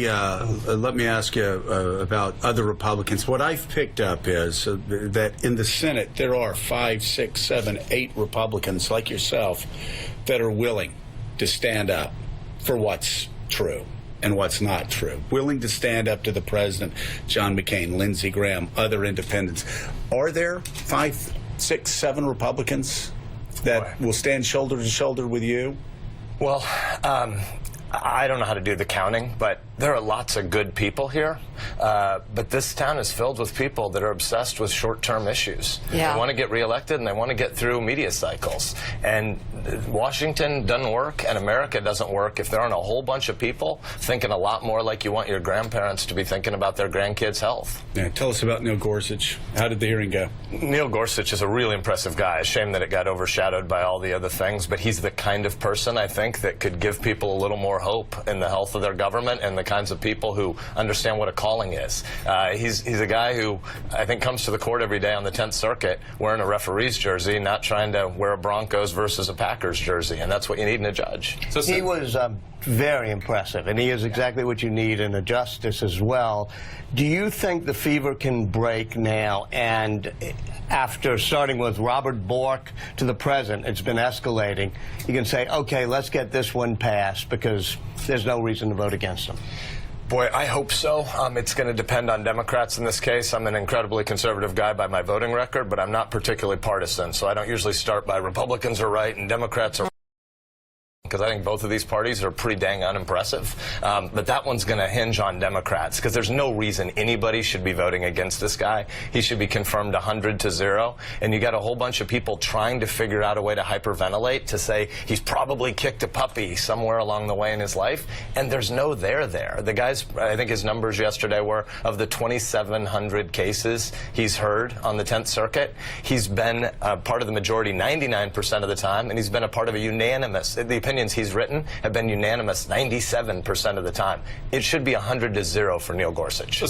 Let me ask you about other Republicans. What I've picked up is that in the Senate there are 5, 6, 7, 8 Republicans like yourself that are willing to stand up for what's true and what's not true. Willing to stand up to the president, John McCain, Lindsey Graham, other independents. Are there 5, 6, 7 Republicans that will stand shoulder to shoulder with you? Well, I don't know how to do the counting, but there are lots of good people here. But this town is filled with people that are obsessed with short-term issues. Yeah. They want to get reelected and they want to get through media cycles. And Washington doesn't work and America doesn't work if there aren't a whole bunch of people thinking a lot more like you want your grandparents to be thinking about their grandkids' health. Yeah, tell us about Neil Gorsuch. How did the hearing go? Neil Gorsuch is a really impressive guy. A shame that it got overshadowed by all the other things, but he's the kind of person, I think, that could give people a little more hope in the health of their government and the kinds of people who understand what a calling is. He's a guy who I think comes to the court every day on the 10th Circuit wearing a referee's jersey, not trying to wear a Broncos versus a Packers jersey, and that's what you need in a judge. So he was very impressive, and he is exactly what you need in a justice as well. Do you think the fever can break now, and after starting with Robert Bork to the present, it's been escalating, you can say, okay, let's get this one passed because there's no reason to vote against him? Boy, I hope so. It's going to depend on Democrats in this case. I'm an incredibly conservative guy by my voting record, but I'm not particularly partisan, so I don't usually start by Republicans are right and Democrats are because I think both of these parties are pretty dang unimpressive. But that one's going to hinge on Democrats because there's no reason anybody should be voting against this guy. He should be confirmed 100-0. And you got a whole bunch of people trying to figure out a way to hyperventilate to say he's probably kicked a puppy somewhere along the way in his life. And there's no there. The guy's, I think his numbers yesterday were of the 2,700 cases he's heard on the 10th Circuit. He's been part of the majority 99% of the time, and he's been a part of a unanimous, the opinions he's written have been unanimous 97% of the time. It should be 100-0 for Neil Gorsuch.